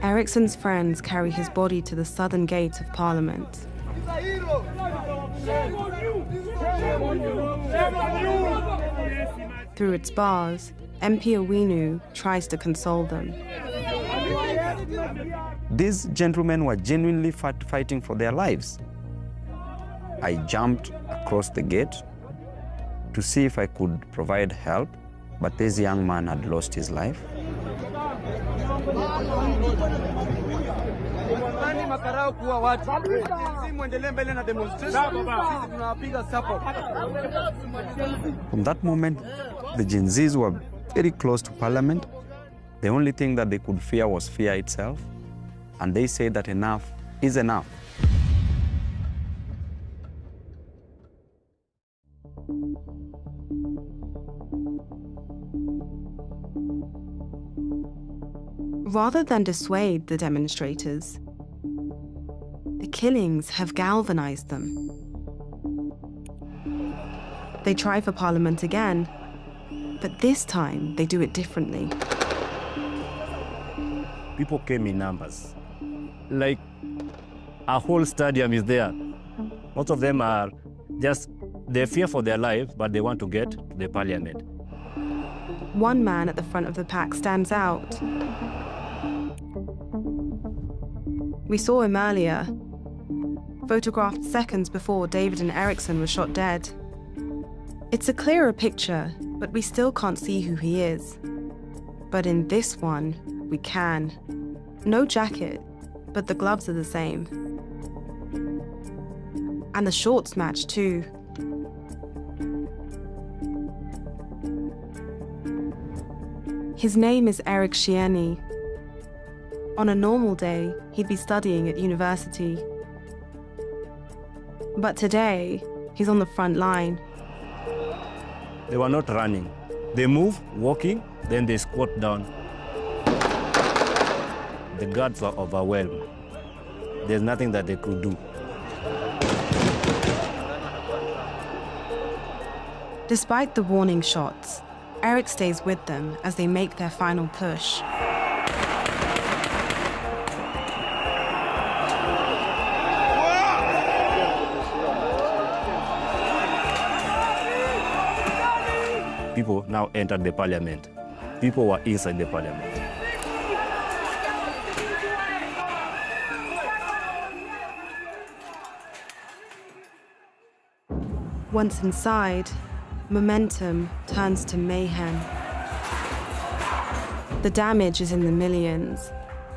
Erickson's friends carry his body to the southern gate of Parliament. Through its bars, MP Owinu tries to console them. These gentlemen were genuinely fighting for their lives. I jumped across the gate to see if I could provide help, but this young man had lost his life. From that moment, the Gen Zs were very close to Parliament. The only thing that they could fear was fear itself, and they said that enough is enough. Rather than dissuade the demonstrators, the killings have galvanized them. They try for Parliament again, but this time they do it differently. People came in numbers. Like, a whole stadium is there. Most of them are just, they fear for their lives, but they want to get to the Parliament. One man at the front of the pack stands out. We saw him earlier, photographed seconds before David and Erickson were shot dead. It's a clearer picture, but we still can't see who he is. But in this one, we can. No jacket, but the gloves are the same. And the shorts match too. His name is Eric Shieni. On a normal day, he'd be studying at university. But today, he's on the front line. They were not running. They move, walking, then they squat down. The guards were overwhelmed. There's nothing that they could do. Despite the warning shots, Eric stays with them as they make their final push. People now entered the Parliament. People were inside the Parliament. Once inside, momentum turns to mayhem. The damage is in the millions.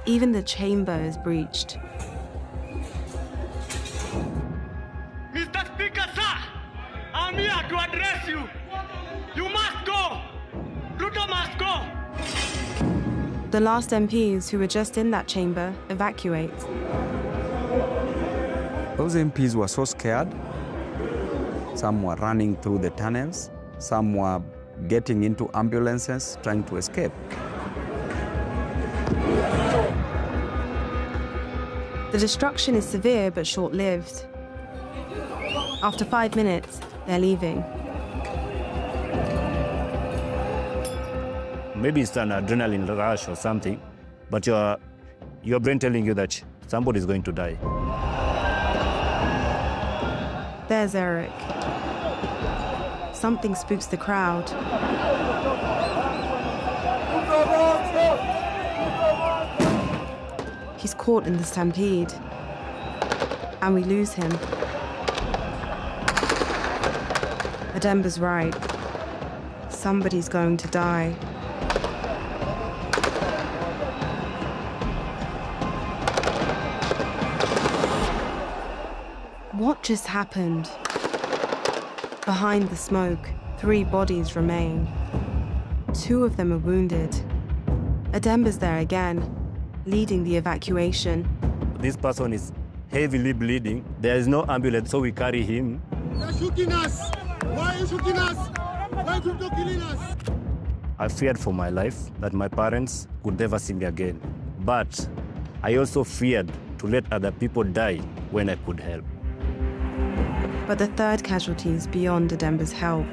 Even the chamber is breached. Mr. Speaker, sir, I'm here to address you. You must go. Ruto must go. The last MPs who were just in that chamber evacuate. Those MPs were so scared. Some were running through the tunnels. Some were getting into ambulances, trying to escape. The destruction is severe but short-lived. After 5 minutes, they're leaving. Maybe it's an adrenaline rush or something, but your brain telling you that somebody is going to die. There's Eric. Something spooks the crowd. He's caught in the stampede, and we lose him. Ademba's right. Somebody's going to die. What just happened? Behind the smoke, 3 bodies remain. 2 of them are wounded. Ademba's there again, leading the evacuation. This person is heavily bleeding. There is no ambulance, so we carry him. They're shooting us! Why are you shooting us? Why are you killing us? I feared for my life that my parents could never see me again. But I also feared to let other people die when I could help. But the 3rd casualty is beyond Ademba's help.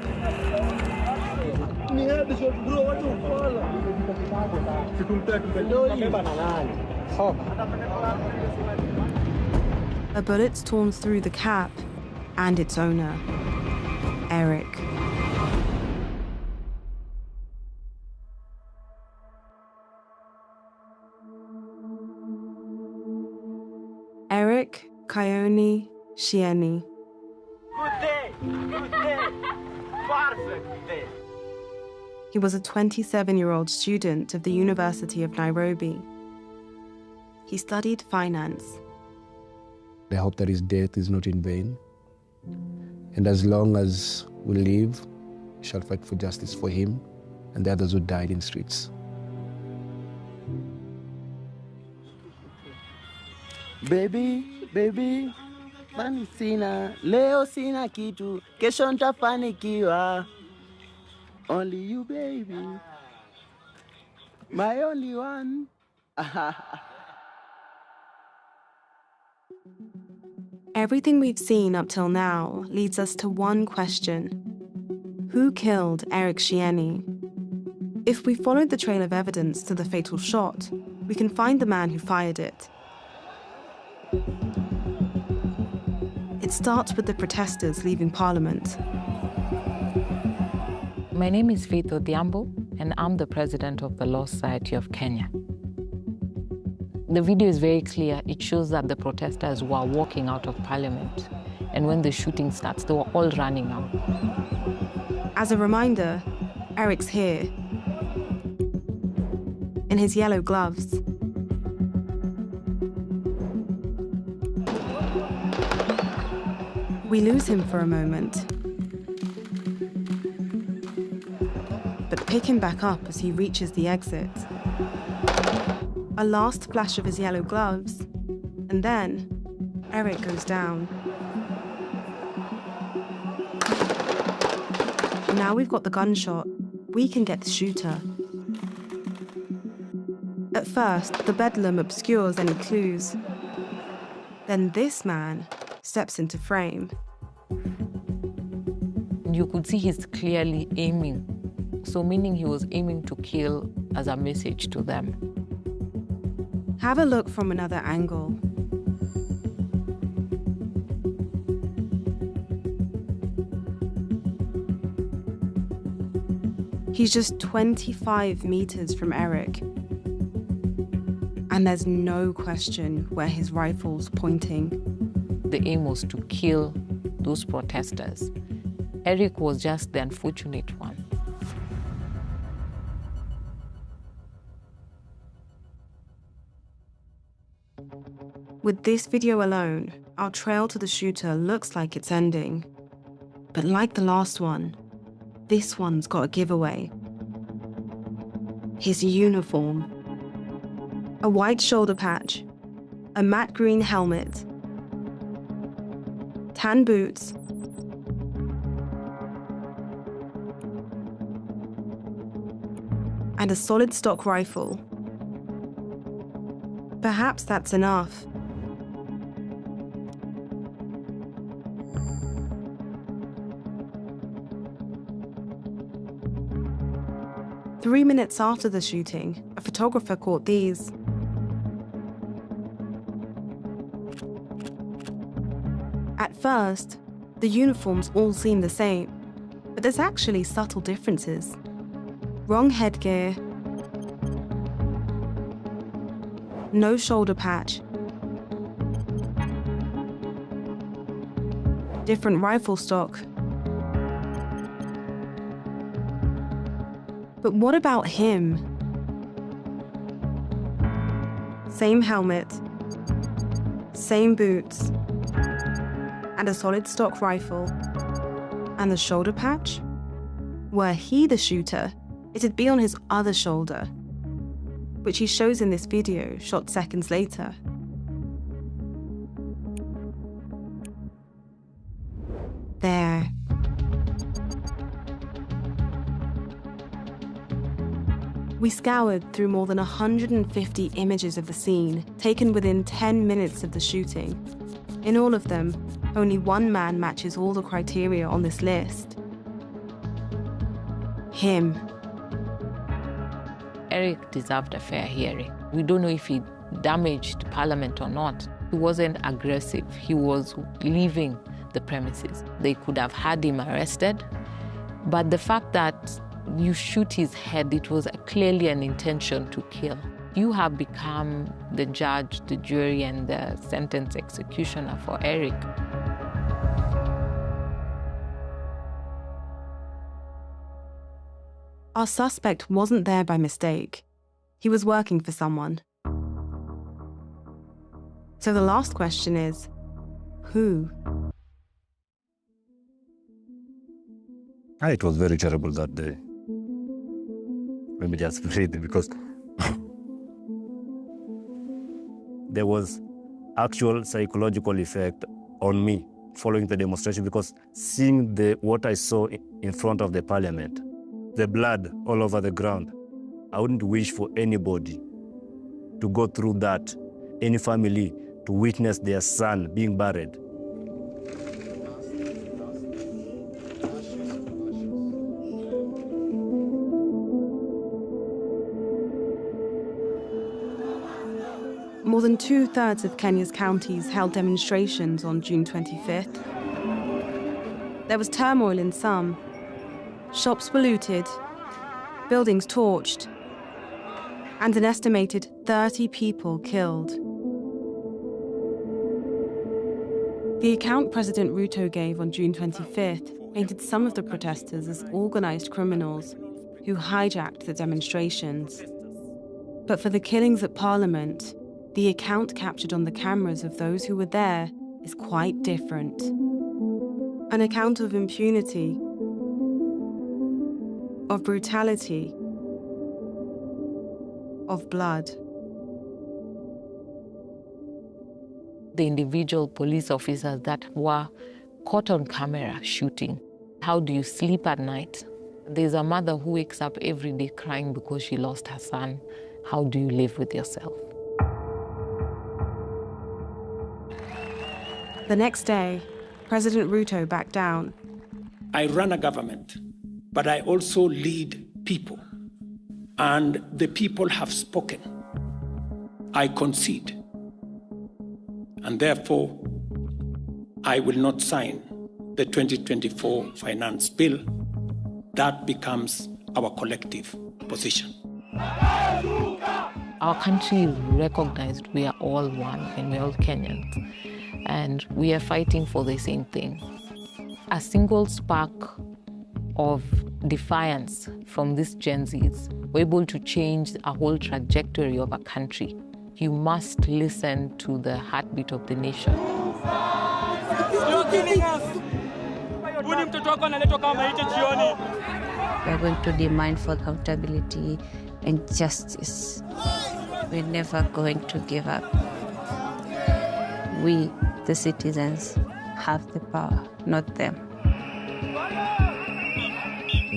A bullet's torn through the cap and its owner, Eric. Eric Kayoni Shieni. Good day! Good day! Perfect day! He was a 27-year-old student of the University of Nairobi. He studied finance. I hope that his death is not in vain. And as long as we live, we shall fight for justice for him and the others who died in streets. Baby, mani sina, leo sina kitu, kesho nitafanikiwa. Only you, baby, my only one. Everything we've seen up till now leads us to one question. Who killed Eric Shieni? If we followed the trail of evidence to the fatal shot, we can find the man who fired it. It starts with the protesters leaving Parliament. My name is Faith Odhiambo, and I'm the president of the Law Society of Kenya. The video is very clear. It shows that the protesters were walking out of Parliament, and when the shooting starts, they were all running out. As a reminder, Eric's here, in his yellow gloves. We lose him for a moment, but pick him back up as he reaches the exit. A last flash of his yellow gloves, and then Eric goes down. Now we've got the gunshot, we can get the shooter. At first, the bedlam obscures any clues. Then this man steps into frame. You could see he's clearly aiming, so meaning he was aiming to kill as a message to them. Have a look from another angle. He's just 25 meters from Eric. And there's no question where his rifle's pointing. The aim was to kill those protesters. Eric was just the unfortunate one. With this video alone, our trail to the shooter looks like it's ending. But like the last one, this one's got a giveaway. His uniform. A white shoulder patch, a matte green helmet, tan boots, and a solid stock rifle. Perhaps that's enough. Three minutes after the shooting, a photographer caught these. At first, the uniforms all seem the same, but there's actually subtle differences. Wrong headgear, no shoulder patch, different rifle stock. But what about him? Same helmet, same boots, and a solid stock rifle. And the shoulder patch? Were he the shooter, it'd be on his other shoulder, which he shows in this video shot seconds later. There. We scoured through more than 150 images of the scene, taken within 10 minutes of the shooting. In all of them, only one man matches all the criteria on this list. Him. Eric deserved a fair hearing. We don't know if he damaged Parliament or not. He wasn't aggressive. He was leaving the premises. They could have had him arrested, but the fact that you shoot his head, it was clearly an intention to kill. You have become the judge, the jury, and the sentence executioner for Eric. Our suspect wasn't there by mistake. He was working for someone. So the last question is, who? It was very terrible that day. Let me just breathe, because there was actual psychological effect on me following the demonstration, because seeing what I saw in front of the Parliament, the blood all over the ground, I wouldn't wish for anybody to go through that, any family to witness their son being buried. More than 2/3 of Kenya's counties held demonstrations on June 25th. There was turmoil in some. Shops were looted, buildings torched, and an estimated 30 people killed. The account President Ruto gave on June 25th painted some of the protesters as organized criminals who hijacked the demonstrations. But for the killings at Parliament, the account captured on the cameras of those who were there is quite different. An account of impunity, of brutality, of blood. The individual police officers that were caught on camera shooting. How do you sleep at night? There's a mother who wakes up every day crying because she lost her son. How do you live with yourself? The next day, President Ruto backed down. I run a government, but I also lead people. And the people have spoken. I concede. And therefore, I will not sign the 2024 finance bill. That becomes our collective position. Our country is recognized we are all one and we're all Kenyans. And we are fighting for the same thing. A single spark of defiance from these Gen Zs were able to change a whole trajectory of a country. You must listen to the heartbeat of the nation. We're going to demand for accountability and justice. We're never going to give up. We, the citizens, have the power, not them.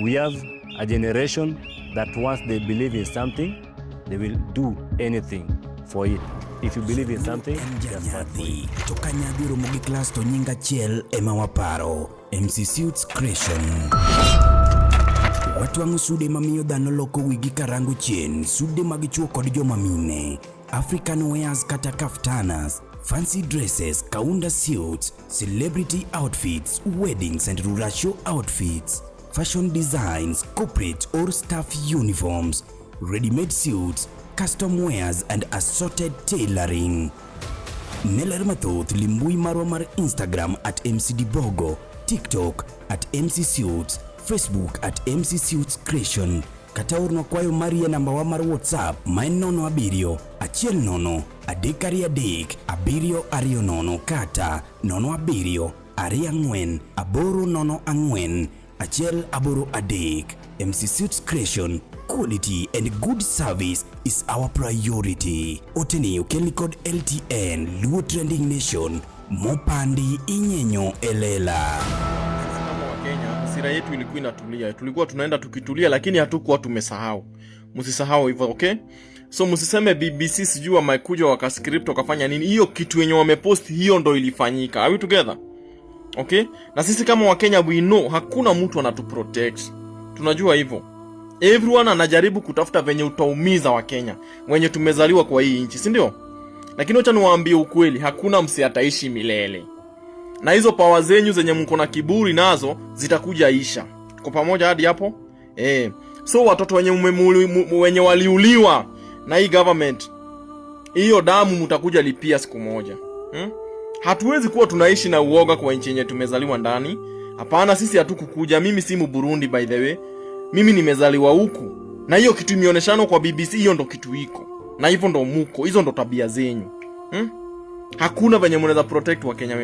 We have a generation that once they believe in something, they will do anything for it. If you believe in something, just fight for it. To kanyadhi romo gi class to nyinga chiel ema waparo. MC Suits Creation. Watwango sude mamiyo dhano loko wigi karango chien. Sude mag chuo kod joma mine. African wears kata kaftanas. Fancy dresses, kaunda suits, celebrity outfits, weddings and rural show outfits. Fashion designs, corporate or staff uniforms. Ready-made suits, custom wears and assorted tailoring. Neler mathoth limbui marwa mar Instagram at MCDbogo, TikTok at MC Suits, Facebook at MC Suits Creation. Kata urno kwayo Maria namba wa mar WhatsApp maen 07 10 adek adek 7 kata 07 24 804 183. MC Suits Creation. Quality and good service is our priority. Oteni ukeli code LTN Luo Trending Nation Mopandi Inyenyo Elela. Kama wa Kenya, hasira yetu ilikuwa inatulia. Tulikuwa tunaenda tukitulia lakini hatukuwa tumesahau. Msisahau hivyo, okay? So msiseme BBC sijui wamekuja wakascript wakafanya nini. Hiyo kitu yenye wamepost hiyo ndo ilifanyika. Are we together? Okay? Na sisi kama wa Kenya we know hakuna mtu anatuprotect. Tunajua hivyo. Everyone anajaribu kutafuta venye utaumiza wa Kenya wenye tumezaliwa kwa hii nchi, si ndio? Lakini acha niwaambie ukweli, hakuna msi ataishi milele. Na hizo power zenyu zenye mko na kiburi nazo zitakuja isha. Kwa pamoja hadi hapo? So watoto wenye waliuliwa na hii government, hiyo damu mtakuja lipia siku moja. Hatuwezi kuwa tunaishi na uoga kwa nchi yenye tumezaliwa ndani. Hapana, sisi hatukukuja. Mimi si Burundi by the way. Mimi nimezaliwa huku. Na hiyo kitu imeoneshana kwa BBC, hiyo ndo kitu iko. Na hivyo ndo muko, hizo ndo tabia zenyu. Hakuna venye mnaweza protect wa Kenya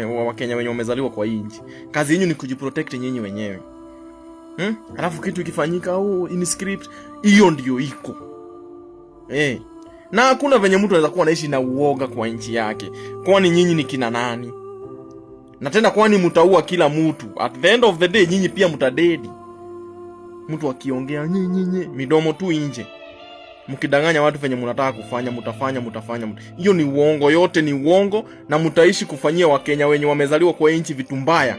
wenye wamezaliwa kwa hii nchi. Kazi yenu ni kujiprotect nyinyi wenyewe. Alafu kitu ikifanyika in script, hiyo ndio iko. Na hakuna venye mtu anaweza kuwa anaishi na uoga kwa nchi yake. Kwani nyinyi ni kina nani? Na tena kwani mtaua kila mtu? At the end of the day nyinyi pia mtadedi. Mtu akiongea nyinyi midomo tu nje. Mkidanganya watu venye mnataka kufanya, mtafanya. Hiyo ni uongo, yote ni uongo na mtaishi kufanyia Wakenya wenye wamezaliwa kwa nchi vitu mbaya.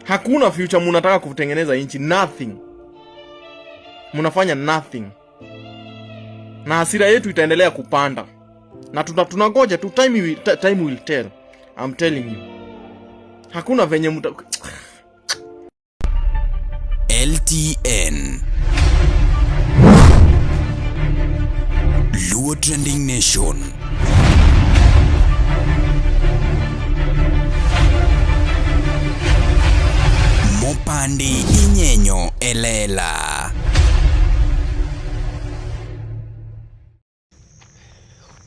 Hakuna future mnataka kutengeneza nchi, nothing. Mnafanya nothing. Na hasira yetu itaendelea kupanda. Na tunangoja tu, time will tell. I'm telling you. Hakuna venye LTN Luo Trending Nation. Mopandi Inyenyo Elela.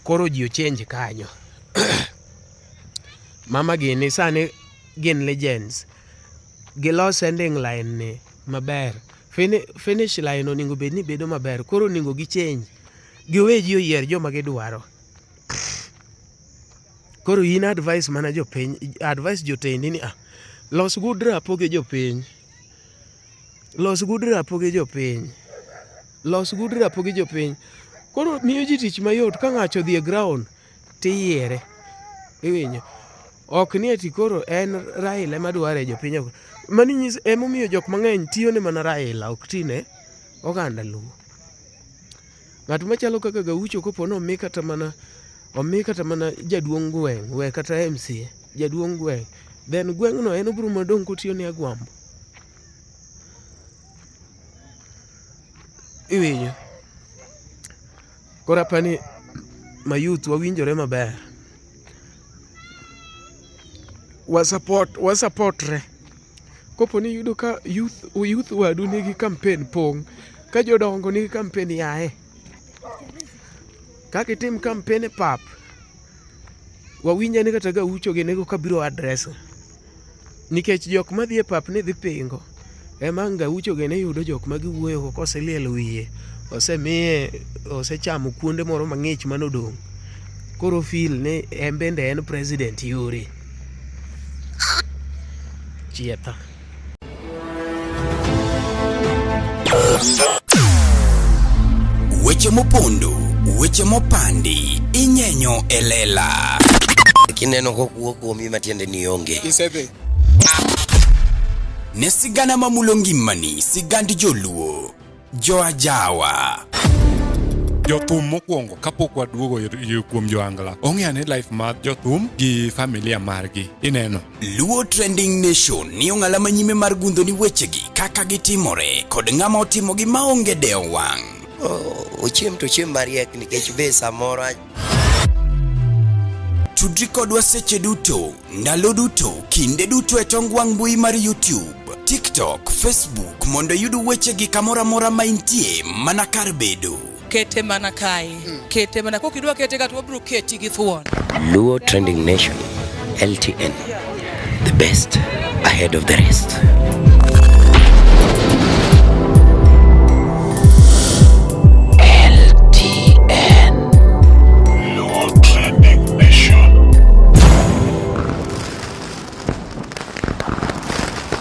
Koro ji ochenje kanyo. Mama gini sani gin legends. Gilos ending line ni maber. Finish line oningo bedni bedo maber. Koro oningo gichange. Giweji oyier joma gidwaro. Koro in advice mana jopiny, advice jotendi ni los good rapo gi jopiny. Los good rapo gi jopiny. Koro miyo ji tich mayot ka ng'acho dhi e ground tiyiere. Iwinjo. Ok ni ati koro en Raila ema dware jopiny. Mani nyis emomiyo jok mang'eny tiyo ne mana Raila, ok tine oganda Luo. Ng'at machalo kaka Gaucho kopo no omi kata mana jaduong' gweng', we kata MCA, jaduong' gweng'. Then gweng'no en obiro madong' kotiyo ne Agwambo. Iwinjo. Kora pani mayouth wawinjore maber. Wasupportre. Kopo ni yudo ka youth wadu nigi campaign pong, ka jodongo nigi campaign yae. Kaki tim campaign pap. Wawinja ni kata Gaucho genego kabiro address. Nikech jok madhi e pap ni dhi pingo. Ema Gaucho gene yudo jok magiwuoyo koseliel wiye. Osechamo kuonde moro mang'ich manodong'. Koro feel ni embende en president yore. Chieta. weche mopondo, weche mopandi, inyenyo elela. Kineno kokuo kuomi matiende ni onge. Isebe. Ne sigana mamulo ngimani, sigandi joluo, joajawa. Jothum mokwongo kapok waduogo kuom joangla. Ong'e life mar jothum gi familia margi. Ineno. Luo Trending Nation ni ong'ala manyime mar gundo ni wechegi kaka gitimore kod ng'ama otimogi maonge deo wang'. Ochiem to chiem mariek nikech be samoro. Tudri kodwa seche duto, ndalo duto, kinde duto e tong wang' mbui mar YouTube, TikTok, Facebook mondo yudu wechegi kamora mora maintie mana kar bedo. Kete mana kai. Kete mana kokidwa kete ka to wabro keti gi thuon. Luo Trending Nation, LTN, the best ahead of the rest.